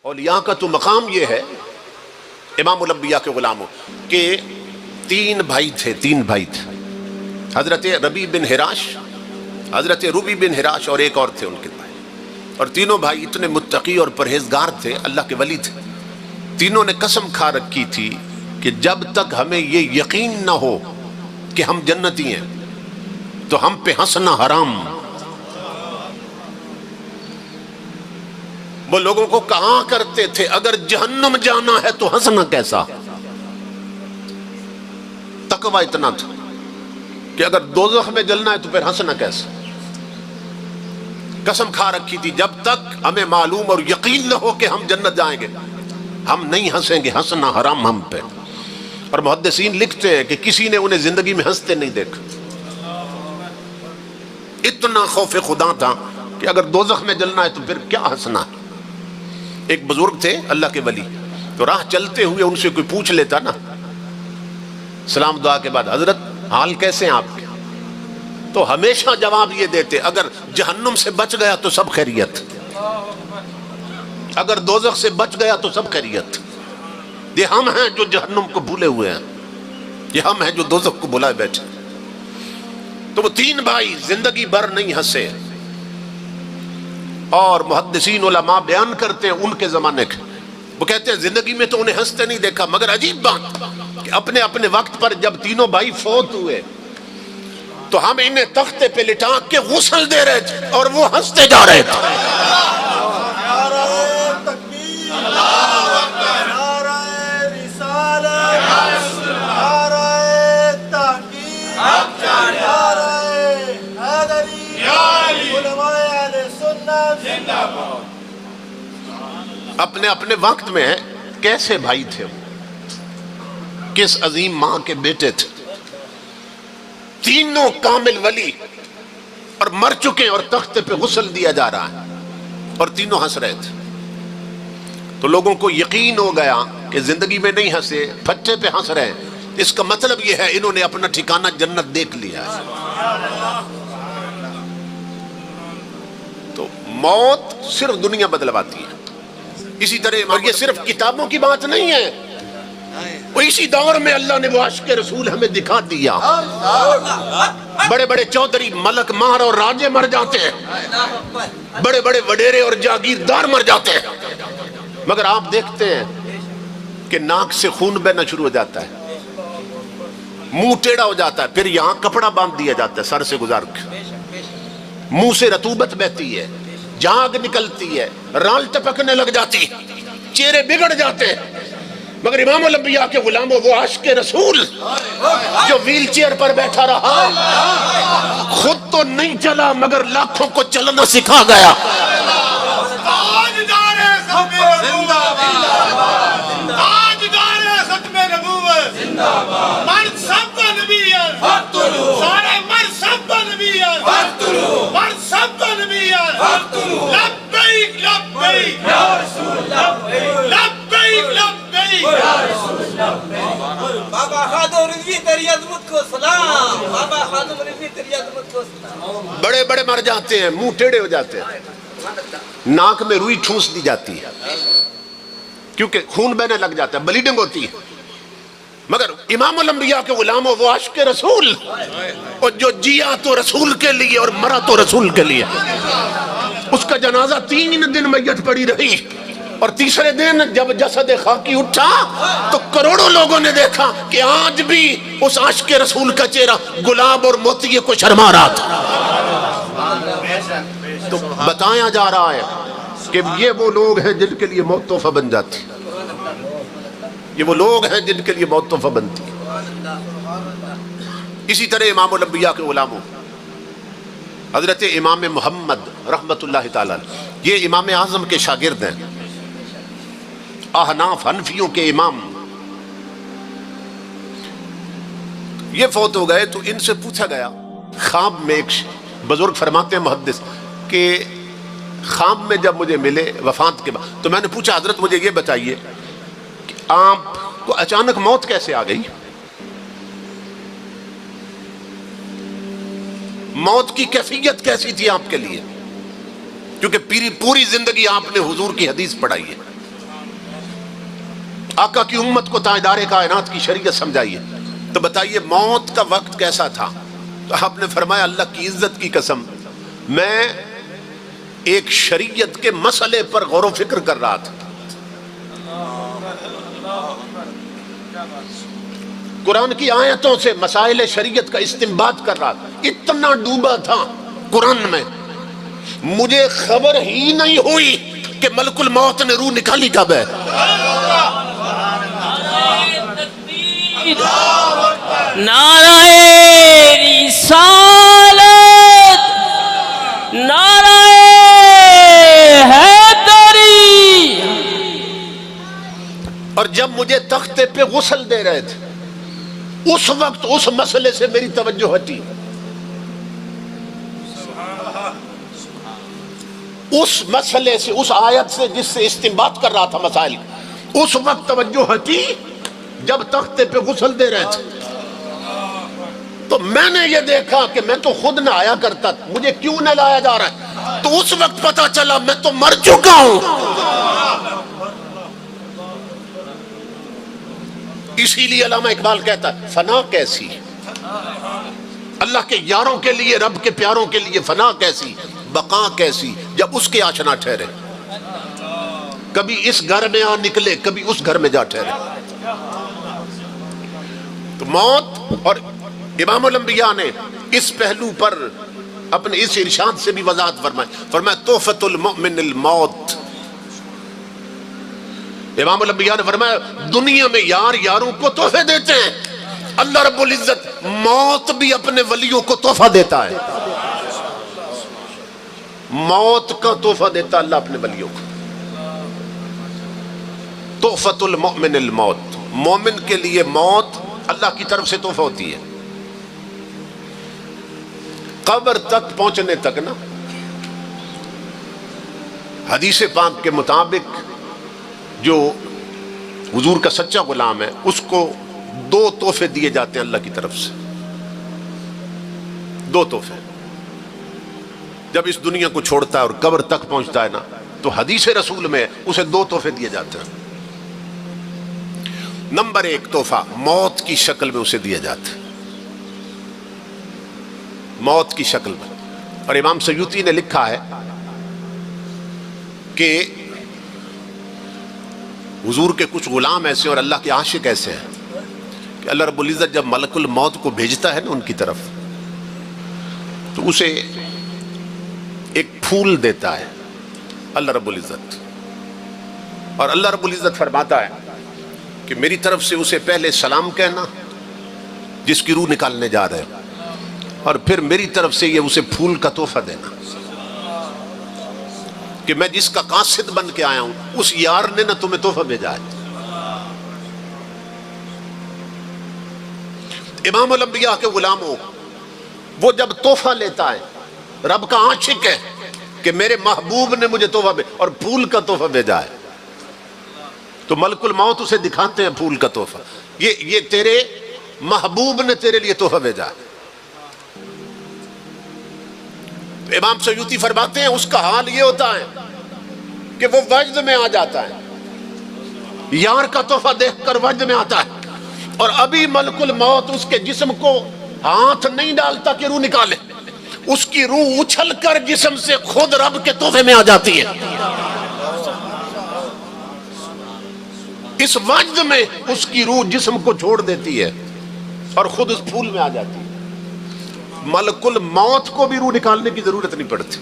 اولیاء کا تو مقام یہ ہے امام الانبیاء کے غلاموں کہ تین بھائی تھے حضرت ربیع بن حراش، حضرت ربیع بن حراش اور ایک اور تھے ان کے بھائی، اور تینوں بھائی اتنے متقی اور پرہیزگار تھے، اللہ کے ولی تھے۔ تینوں نے قسم کھا رکھی تھی کہ جب تک ہمیں یہ یقین نہ ہو کہ ہم جنتی ہیں تو ہم پہ ہنسنا حرام۔ وہ لوگوں کو کہا کرتے تھے اگر جہنم جانا ہے تو ہنسنا کیسا؟ تقوی اتنا تھا کہ اگر دوزخ میں جلنا ہے تو پھر ہنسنا کیسا؟ قسم کھا رکھی تھی جب تک ہمیں معلوم اور یقین نہ ہو کہ ہم جنت جائیں گے ہم نہیں ہنسیں گے، ہنسنا حرام ہم پہ۔ اور محدثین لکھتے ہیں کہ کسی نے انہیں زندگی میں ہنستے نہیں دیکھا، اتنا خوف خدا تھا کہ اگر دوزخ میں جلنا ہے تو پھر کیا ہنسنا ہے۔ ایک بزرگ تھے اللہ کے ولی، تو راہ چلتے ہوئے ان سے کوئی پوچھ لیتا نا سلام دعا کے بعد، حضرت حال کیسے ہیں آپ کے؟ تو ہمیشہ جواب یہ دیتے اگر جہنم سے بچ گیا تو سب خیریت، اگر دوزخ سے بچ گیا تو سب خیریت۔ یہ ہم ہیں جو جہنم کو بھولے ہوئے ہیں، یہ ہم ہیں جو دوزخ کو بھلائے بیٹھے۔ تو وہ تین بھائی زندگی بھر نہیں ہنسے، اور محدثین علماء بیان کرتے ہیں ان کے زمانے کے، وہ کہتے ہیں زندگی میں تو انہیں ہنستے نہیں دیکھا، مگر عجیب بات کہ اپنے اپنے وقت پر جب تینوں بھائی فوت ہوئے تو ہم انہیں تختے پہ لٹا کے غسل دے رہے تھے اور وہ ہنستے جا رہے تھے۔ اپنے اپنے وقت میں کیسے بھائی تھے وہ، کس عظیم ماں کے بیٹے تھے، تینوں کامل ولی، اور مر چکے اور تختے پہ غسل دیا جا رہا ہے اور تینوں ہنس رہے تھے۔ تو لوگوں کو یقین ہو گیا کہ زندگی میں نہیں ہنسے، پھٹے پہ ہنس رہے ہیں، اس کا مطلب یہ ہے انہوں نے اپنا ٹھکانہ جنت دیکھ لیا ہے۔ تو موت صرف دنیا بدلواتی ہے، اسی طرح اور یہ صرف کتابوں کی بات نہیں ہے، وہ اسی دور میں اللہ نے وہ عشق رسول ہمیں دکھا دیا۔ بڑے بڑے چودھری، ملک مار اور راجے مر جاتے ہیں، بڑے بڑے وڈیرے اور جاگیردار مر جاتے ہیں، مگر آپ دیکھتے ہیں کہ ناک سے خون بہنا شروع ہو جاتا ہے، منہ ٹیڑھا ہو جاتا ہے، پھر یہاں کپڑا باندھ دیا جاتا ہے سر سے گزار کے، منہ سے رطوبت بہتی ہے، جاگ نکلتی ہے، رال ٹپکنے لگ جاتی، چہرے بگڑ جاتے ہیں، مگر امام الانبیاء کے غلاموں وہ عاشق رسول جو ویل چیئر پر بیٹھا رہا، خود تو نہیں چلا مگر لاکھوں کو چلنا سکھا گیا۔ بابا خادم رضوی تیری عظمت کو سلام، بابا خادم رضوی تیری عظمت کو سلام۔ بڑے بڑے مر جاتے ہیں، منہ ٹیڑھے ہو جاتے ہیں، ناک میں روئی ٹھونس دی جاتی ہے کیونکہ خون بہنے لگ جاتا ہے، بلیڈنگ ہوتی ہے، مگر امام الانبیاء کے غلاموں وہ عاشق رسول اور جو جیا تو رسول کے لیے اور مرا تو رسول کے لیے، اس کا جنازہ 3 دن میت پڑی رہی، اور تیسرے دن جب جسد خاکی اٹھا تو کروڑوں لوگوں نے دیکھا کہ آج بھی اس عاشق رسول کا چہرہ گلاب اور موتیے کو شرما رہا تھا۔ تو بتایا جا رہا ہے کہ یہ وہ لوگ ہیں جن کے لیے موت تحفہ بن جاتی، یہ وہ لوگ ہیں جن کے لیے موت تحفہ بنتی۔ اسی طرح امام الانبیاء کے غلاموں حضرت امام محمد رحمت اللہ تعالیٰ، یہ امام اعظم کے شاگرد ہیں، احناف حنفیوں کے امام، یہ فوت ہو گئے تو ان سے پوچھا گیا خواب میں، ایک بزرگ فرماتے ہیں محدث کہ خواب میں جب مجھے ملے وفات کے بعد تو میں نے پوچھا حضرت مجھے یہ بتائیے کہ آپ کو اچانک موت کیسے آ گئی؟ موت کی کیفیت کیسی تھی آپ کے لیے؟ کیونکہ پوری زندگی آپ نے حضور کی حدیث پڑھائی ہے، آقا کی امت کو تاجدار کائنات کی شریعت سمجھائیے. تو بتائیے موت کا وقت کیسا تھا؟ تو آپ نے فرمایا اللہ کی عزت کی قسم میں ایک شریعت کے مسئلے پر غور و فکر کر رہا تھا. قرآن کی آیتوں سے مسائل شریعت کا استنباط کر رہا تھا. اتنا ڈوبا تھا قرآن میں مجھے خبر ہی نہیں ہوئی کہ ملک الموت نے روح نکالی کب ہے. نعرہ رسالت، نعرہ حیدری. اور جب مجھے تختے پہ غسل دے رہے تھے اس وقت اس مسئلے سے میری توجہ ہٹی. اس مسئلے سے، اس آیت سے جس سے استنباط کر رہا تھا مسائل، اس وقت توجہ ہٹی جب تختے پہ غسل دے رہے تھے. تو میں نے یہ دیکھا کہ میں تو خود نہ آیا کرتا تھا، مجھے کیوں نہ لایا جا رہا ہے. تو اس وقت پتا چلا میں تو مر چکا ہوں. اسی لیے علامہ اقبال کہتا ہے فنا کیسی، اللہ کے یاروں کے لیے، رب کے پیاروں کے لیے فنا کیسی، بقا کیسی جب اس کے آشنا ٹھہرے. کبھی اس گھر میں آ نکلے، کبھی اس گھر میں جا ٹھہرے. تو موت، اور امام الانبیاء نے اس پہلو پر اپنے اس ارشاد سے بھی وضاحت فرمایا تحفۃ المؤمن الموت. امام الانبیاء نے فرمایا دنیا میں یار یاروں کو تحفے دیتے ہیں، اللہ رب العزت موت بھی اپنے ولیوں کو تحفہ دیتا ہے. موت کا تحفہ دیتا اللہ اپنے ولیوں کو. تحفۃ المؤمن الموت، مومن کے لیے موت اللہ کی طرف سے تحفہ ہوتی ہے. قبر تک پہنچنے تک نا، حدیث پاک کے مطابق جو حضور کا سچا غلام ہے اس کو 2 تحفے دیے جاتے ہیں اللہ کی طرف سے. 2 تحفے جب اس دنیا کو چھوڑتا ہے اور قبر تک پہنچتا ہے نا، تو حدیث رسول میں اسے 2 تحفے دیے جاتے ہیں. نمبر 1 تحفہ موت کی شکل میں اسے دیا جاتا ہے، موت کی شکل میں. اور امام سیوطی نے لکھا ہے کہ حضور کے کچھ غلام ایسے اور اللہ کے عاشق ایسے ہیں کہ اللہ رب العزت جب ملک الموت کو بھیجتا ہے نا ان کی طرف، تو اسے ایک پھول دیتا ہے اللہ رب العزت. اور اللہ رب العزت فرماتا ہے کہ میری طرف سے اسے پہلے سلام کہنا جس کی روح نکالنے جا رہے ہیں، اور پھر میری طرف سے یہ اسے پھول کا تحفہ دینا کہ میں جس کا قاصد بن کے آیا ہوں اس یار نے نہ تمہیں تحفہ بھیجا ہے. امام الانبیاء کے غلاموں، وہ جب تحفہ لیتا ہے، رب کا عاشق ہے کہ میرے محبوب نے مجھے تحفہ بھیجا اور پھول کا تحفہ بھیجا ہے، تو ملک الموت اسے دکھاتے ہیں پھول کا تحفہ، یہ تیرے محبوب نے تیرے لیے تحفہ بھیجا ہے. امام سیوطی فرماتے ہیں اس کا حال یہ ہوتا ہے کہ وہ وجد میں آ جاتا ہے، یار کا تحفہ دیکھ کر وجد میں آتا ہے، اور ابھی ملک الموت اس کے جسم کو ہاتھ نہیں ڈالتا کہ روح نکالے، اس کی روح اچھل کر جسم سے خود رب کے تحفے میں آ جاتی ہے. اس وجد میں اس کی روح جسم کو چھوڑ دیتی ہے اور خود اس پھول میں آ جاتی ہے. ملک الموت کو بھی روح نکالنے کی ضرورت نہیں پڑتی.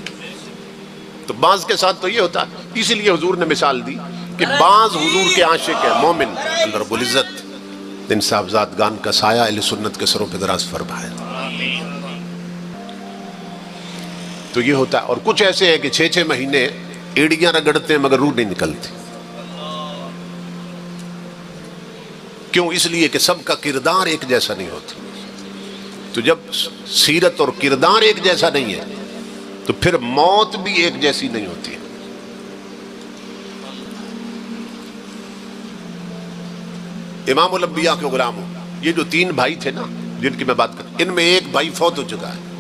تو بعض کے ساتھ تو یہ ہوتا ہے، اسی لیے حضور نے مثال دی کہ بعض حضور کے عاشق ہے مومن، اللہ رب العزت ان صاحبزاد گان کا سایہ اہل سنت کے سروں پہ دراز فرمائے. تو یہ ہوتا ہے. اور کچھ ایسے ہیں کہ 6 مہینے ایڑیاں رگڑتے ہیں مگر روح نہیں نکلتی. کیوں؟ اس لیے کہ سب کا کردار ایک جیسا نہیں ہوتا. تو جب سیرت اور کردار ایک جیسا نہیں ہے تو پھر موت بھی ایک جیسی نہیں ہوتی. امام الانبیاء کے غلاموں، یہ جو 3 بھائی تھے نا جن کی میں بات کرتا، ان میں ایک بھائی فوت ہو چکا ہے،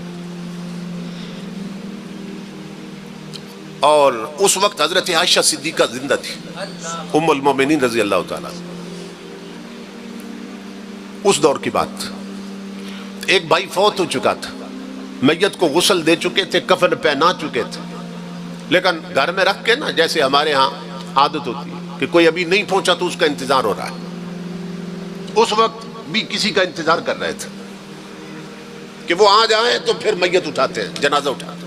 اور اس وقت حضرت عائشہ صدیقہ زندہ تھی، ام المومنین رضی اللہ تعالیٰ. اس دور کی بات، ایک بھائی فوت ہو چکا تھا، میت کو غسل دے چکے تھے، کفن پہنا چکے تھے، لیکن گھر میں رکھ کے نا، جیسے ہمارے ہاں عادت ہوتی ہے کہ کوئی ابھی نہیں پہنچا تو اس کا انتظار ہو رہا ہے، اس وقت بھی کسی کا انتظار کر رہے تھے کہ وہ آ جائیں تو پھر میت اٹھاتے ہیں، جنازہ اٹھاتے ہیں۔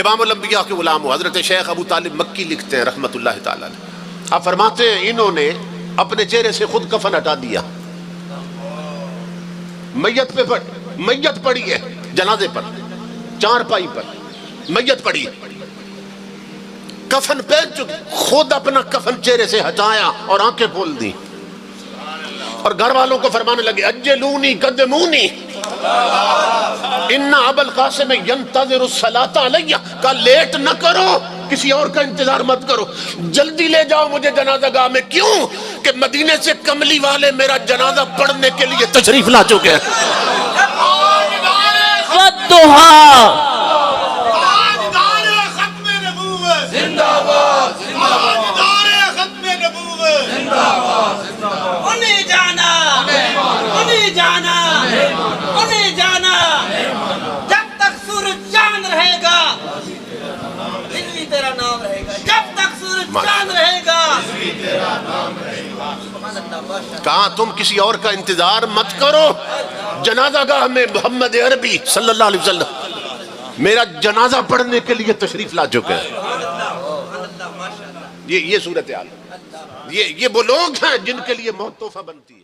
امام الانبیاء کے غلام ہو حضرت شیخ ابو طالب مکی لکھتے ہیں رحمت اللہ تعالی علیہ، آپ فرماتے ہیں انہوں نے اپنے چہرے سے خود کفن ہٹا دیا، میت پہ میت پڑی ہے جنازے پر، چار پائی پر میت پڑی ہے، کفن پہن چکے، خود اپنا کفن چہرے سے ہٹایا اور آنکھیں کھول دی، اور گھر والوں کو فرمانے لگے اجلونی قدمونی ان ابا القاسم ينتظر الصلاۃ علیہ، کا لیٹ نہ کرو، کسی اور کا انتظار مت کرو، جلدی لے جاؤ مجھے جنازہ گاہ میں، کیوں کہ مدینے سے کملی والے میرا جنازہ پڑھنے کے لیے تشریف لا چکے ہیں۔ والضحى انہیں جانا جب تک سورج چاند رہے گا دلی تیرا نام رہے گا، جب تک سورج چاند رہے گا۔ کہا تم کسی اور کا انتظار مت کرو، جنازہ گاہ میں محمد عربی صلی اللہ علیہ وسلم میرا جنازہ پڑھنے کے لیے تشریف لا چکے ہیں۔ یہ صورتحال، یہ وہ لوگ ہیں جن کے لیے موت تحفہ بنتی ہے۔